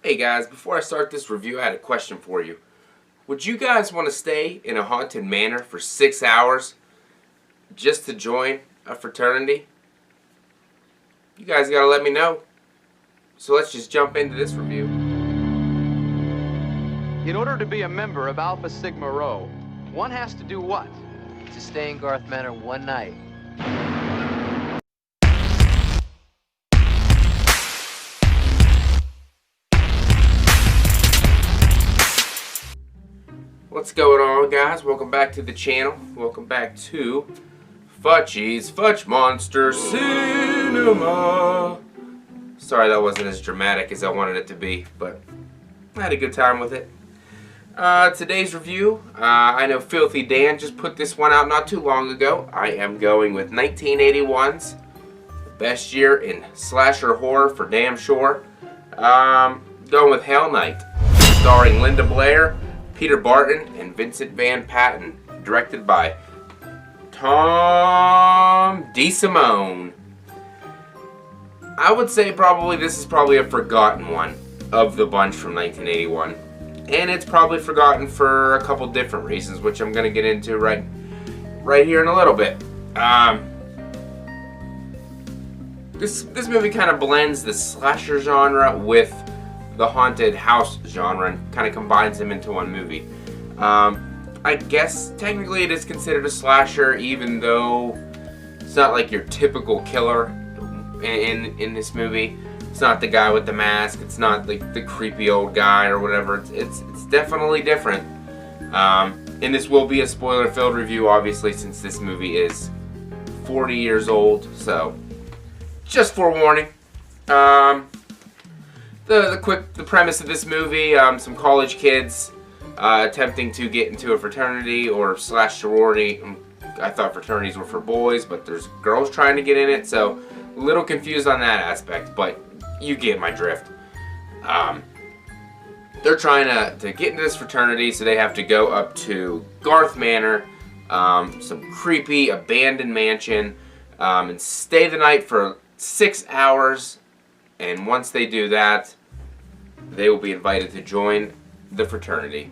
Hey guys, before I start this review, I had a question for you. Would you guys want to stay in a haunted manor for 6 hours just to join a fraternity? You guys gotta let me know. So let's just jump into this review. In order to be a member of Alpha Sigma Rho, one has to do what? To stay in Garth Manor one night. What's going on, guys? Welcome back to the channel. Welcome back to FACCI'S Fudge Monster Cinema. Sorry that wasn't as dramatic as I wanted it to be, but I had a good time with it. Today's review, I know Filthy Dan just put this one out not too long ago. I am going with 1981's best year in slasher horror for damn sure. Going with Hell Night, starring Linda Blair, Peter Barton, and Vincent Van Patten, directed by Tom DeSimone. I would say this is probably a forgotten one of the bunch from 1981. And it's probably forgotten for a couple different reasons, which I'm going to get into right here in a little bit. This movie kind of blends the slasher genre with the haunted house genre and kind of combines them into one movie. I guess technically it is considered a slasher, even though it's not like your typical killer in this movie. It's not the guy with the mask. It's not like the creepy old guy or whatever. It's definitely different. And this will be a spoiler-filled review, obviously, since this movie is 40 years old. So, just forewarning. The premise of this movie: some college kids attempting to get into a fraternity or slash sorority. I thought fraternities were for boys, but there's girls trying to get in it. So, a little confused on that aspect, but you get my drift. They're trying to get into this fraternity, so they have to go up to Garth Manor, some creepy abandoned mansion, and stay the night for 6 hours. And once they do that, they will be invited to join the fraternity.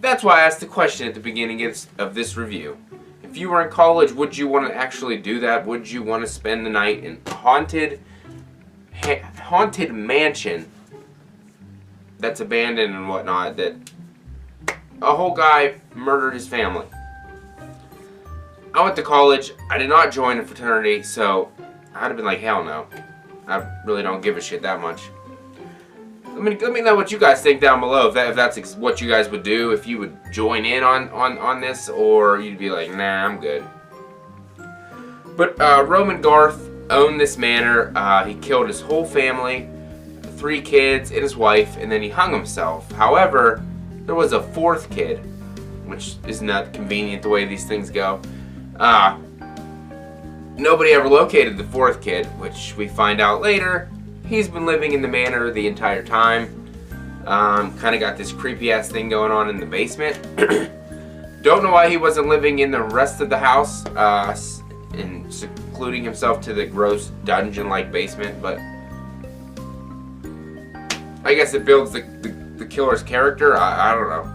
That's why I asked the question at the beginning of this review. If you were in college, would you want to actually do that? Would you want to spend the night in a haunted mansion that's abandoned and whatnot, that a whole guy murdered his family? I went to college. I did not join a fraternity, so I'd have been like, hell no. I really don't give a shit that much. Let me know what you guys think down below, if that's what you guys would do, if you would join in on this, or you'd be like, nah, I'm good. But Roman Garth owned this manor. He killed his whole family, 3 kids and his wife, and then he hung himself. However, there was a 4th kid, which is not convenient the way these things go. Nobody ever located the 4th kid, which we find out later. He's been living in the manor the entire time. Kind of got this creepy ass thing going on in the basement. Don't know why he wasn't living in the rest of the house, and secluding himself to the gross dungeon-like basement, but I guess it builds the killer's character. I don't know.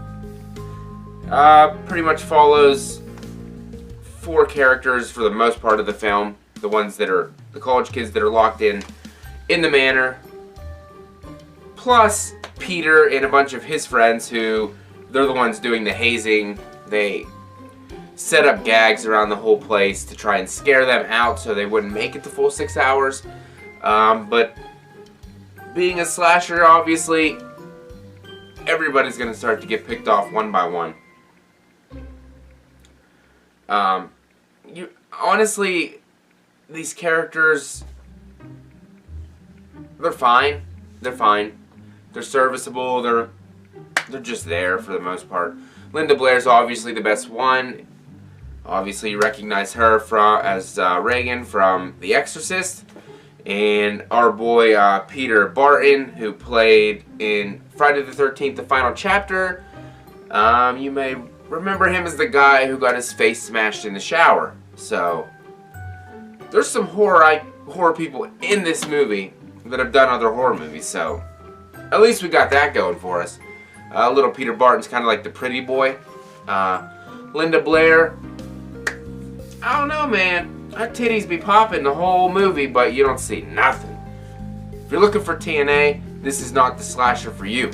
Pretty much follows 4 characters for the most part of the film. The ones that are the college kids that are locked in the manor, plus Peter and a bunch of his friends who, they're the ones doing the hazing. They set up gags around the whole place to try and scare them out so they wouldn't make it the full 6 hours. But being a slasher, obviously, everybody's going to start to get picked off one by one. Honestly, these characters, they're fine. They're fine. They're serviceable. They're just there for the most part. Linda Blair's obviously the best one. Obviously, you recognize her as Reagan from The Exorcist. And our boy Peter Barton, who played in Friday the 13th, the final chapter. You may remember him as the guy who got his face smashed in the shower. So, there's some horror people in this movie that have done other horror movies, so at least we got that going for us. Little Peter Barton's kind of like the pretty boy. Linda Blair, I don't know, man. Her titties be popping the whole movie, but you don't see nothing. If you're looking for TNA, this is not the slasher for you.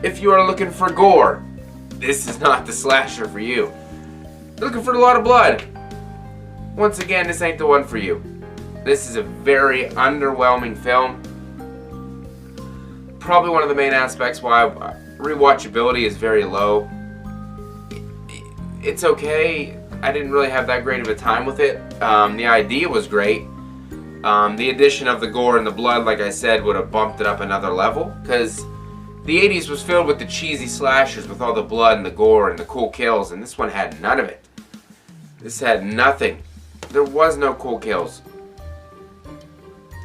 If you are looking for gore, this is not the slasher for you. If you're looking for a lot of blood, once again, this ain't the one for you. This is a very underwhelming film. Probably one of the main aspects why rewatchability is very low. It's okay. I didn't really have that great of a time with it. The idea was great. The addition of the gore and the blood, like I said, would have bumped it up another level. Because the 80s was filled with the cheesy slashers with all the blood and the gore and the cool kills. And this one had none of it. This had nothing. There was no cool kills.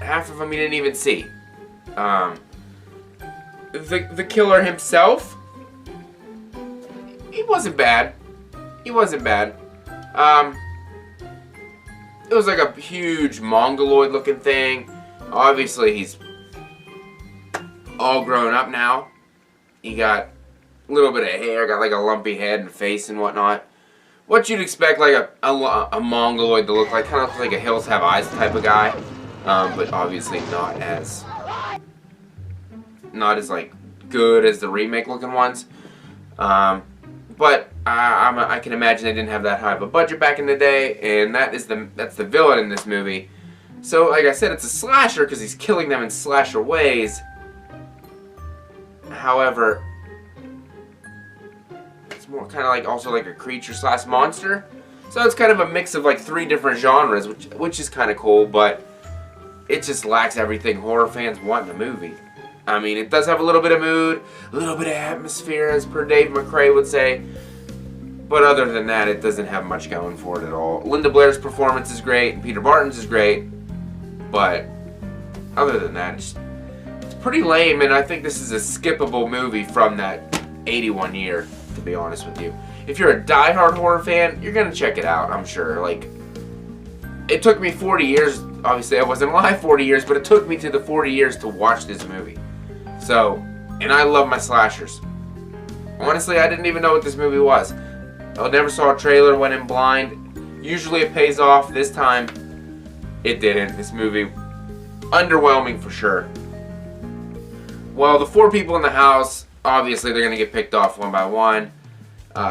Half of them you didn't even see. The killer himself, he wasn't bad. He wasn't bad. It was like a huge mongoloid looking thing. Obviously he's all grown up now. He got a little bit of hair, got like a lumpy head and face and whatnot. What you'd expect like a mongoloid to look like, kind of looks like a Hills Have Eyes type of guy. But obviously not as like good as the remake looking ones. But I can imagine they didn't have that high of a budget back in the day, and that's the villain in this movie. So like I said, it's a slasher because he's killing them in slasher ways. However, it's more kind of like also like a creature slash monster. So it's kind of a mix of like 3 different genres, which is kind of cool, but it just lacks everything horror fans want in a movie. I mean, it does have a little bit of mood, a little bit of atmosphere, as per Dave McRae would say. But other than that, it doesn't have much going for it at all. Linda Blair's performance is great, and Peter Barton's is great. But other than that, it's pretty lame, and I think this is a skippable movie from that 81 year, to be honest with you. If you're a diehard horror fan, you're going to check it out, I'm sure. Like, it took me 40 years. Obviously, I wasn't alive 40 years, but it took me to the 40 years to watch this movie. So, and I love my slashers. Honestly, I didn't even know what this movie was. I never saw a trailer, went in blind. Usually it pays off. This time, it didn't. This movie, underwhelming for sure. Well, the 4 people in the house, obviously they're going to get picked off one by one.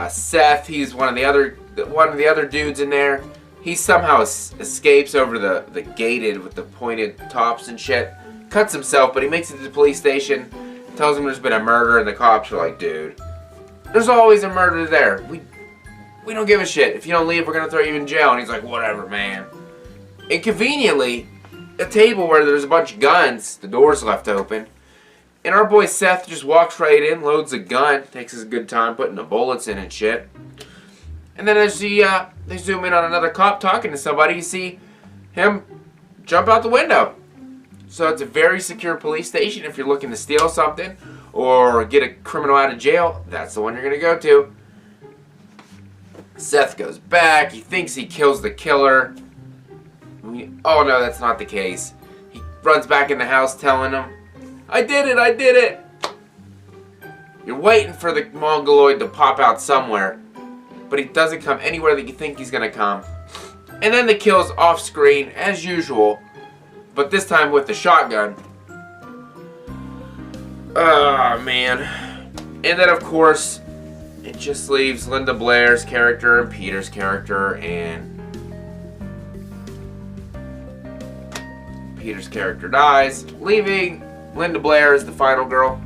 Seth, he's one of the other dudes in there. He somehow escapes over the gated with the pointed tops and shit. Cuts himself, but he makes it to the police station. Tells them there's been a murder, and the cops are like, dude, there's always a murder there. We don't give a shit. If you don't leave, we're going to throw you in jail. And he's like, whatever, man. And conveniently, a table where there's a bunch of guns, the door's left open. And our boy Seth just walks right in, loads a gun, takes his good time putting the bullets in and shit. And then as they zoom in on another cop talking to somebody, you see him jump out the window. So it's a very secure police station. If you're looking to steal something or get a criminal out of jail, that's the one you're going to go to. Seth goes back. He thinks he kills the killer. Oh no, that's not the case. He runs back in the house telling him, I did it, I did it. You're waiting for the mongoloid to pop out somewhere, but he doesn't come anywhere that you think he's going to come. And then the kill's off screen, as usual, but this time with the shotgun. Oh, man. And then, of course, it just leaves Linda Blair's character and Peter's character, and Peter's character dies, leaving Linda Blair as the final girl.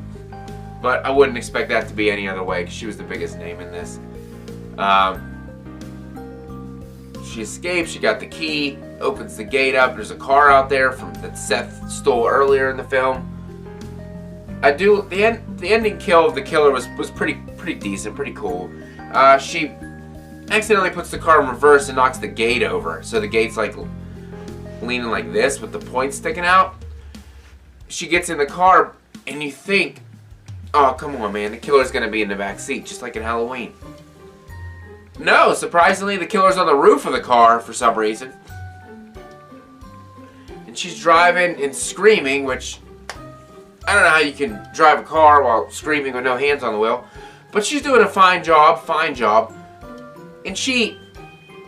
But I wouldn't expect that to be any other way, because she was the biggest name in this. She escapes, she got the key, opens the gate up, there's a car out there that Seth stole earlier in the film. The ending kill of the killer was pretty decent, pretty cool. She accidentally puts the car in reverse and knocks the gate over, so the gate's like leaning like this with the point sticking out. She gets in the car, and you think, oh, come on, man, the killer's gonna be in the back seat, just like in Halloween. No, surprisingly, the killer's on the roof of the car for some reason. And she's driving and screaming, which I don't know how you can drive a car while screaming with no hands on the wheel, but she's doing a fine job, and she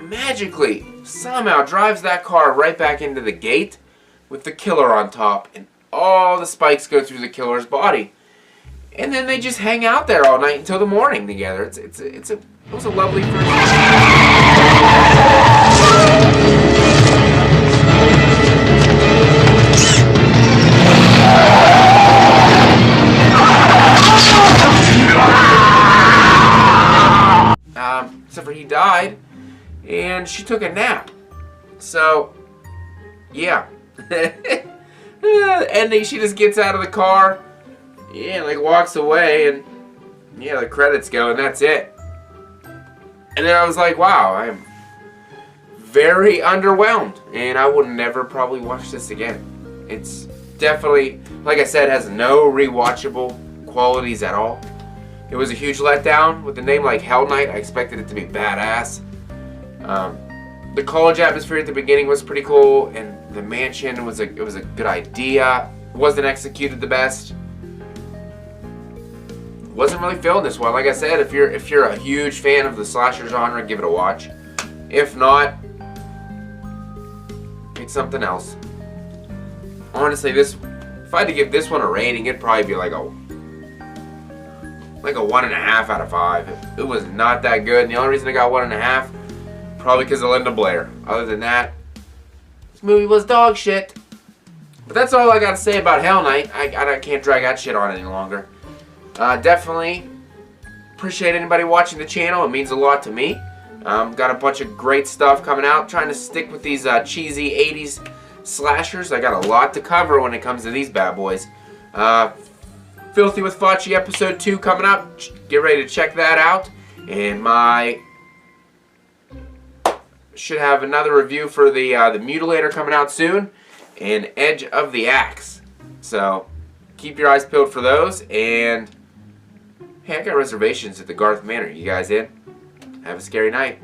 magically somehow drives that car right back into the gate with the killer on top, and all the spikes go through the killer's body. And then they just hang out there all night until the morning together. It was a lovely first. Except for he died, and she took a nap. So, yeah. Ending, she just gets out of the car, yeah, like walks away, and yeah, the credits go, and that's it. And then I was like, wow, I'm very underwhelmed, and I would never probably watch this again. It's definitely, like I said, has no rewatchable qualities at all. It was a huge letdown. With a name like Hell Night, I expected it to be badass. The college atmosphere at the beginning was pretty cool, and the mansion was a good idea. Wasn't executed the best. Wasn't really feeling this one. Like I said, if you're a huge fan of the slasher genre, give it a watch. If not, pick something else. Honestly, if I had to give this one a rating, it'd probably be like a 1.5 out of 5. It was not that good, and the only reason I got 1.5, probably because of Linda Blair. Other than that, this movie was dog shit. But that's all I got to say about Hell Night. I can't drag that shit on any longer. Definitely appreciate anybody watching the channel. It means a lot to me. Got a bunch of great stuff coming out. Trying to stick with these cheesy 80s slashers. I got a lot to cover when it comes to these bad boys. Filthy with Facci episode 2 coming up. Get ready to check that out. And should have another review for the Mutilator coming out soon. And Edge of the Axe. So keep your eyes peeled for those. And hey, I got reservations at the Garth Manor. You guys in? Have a scary night.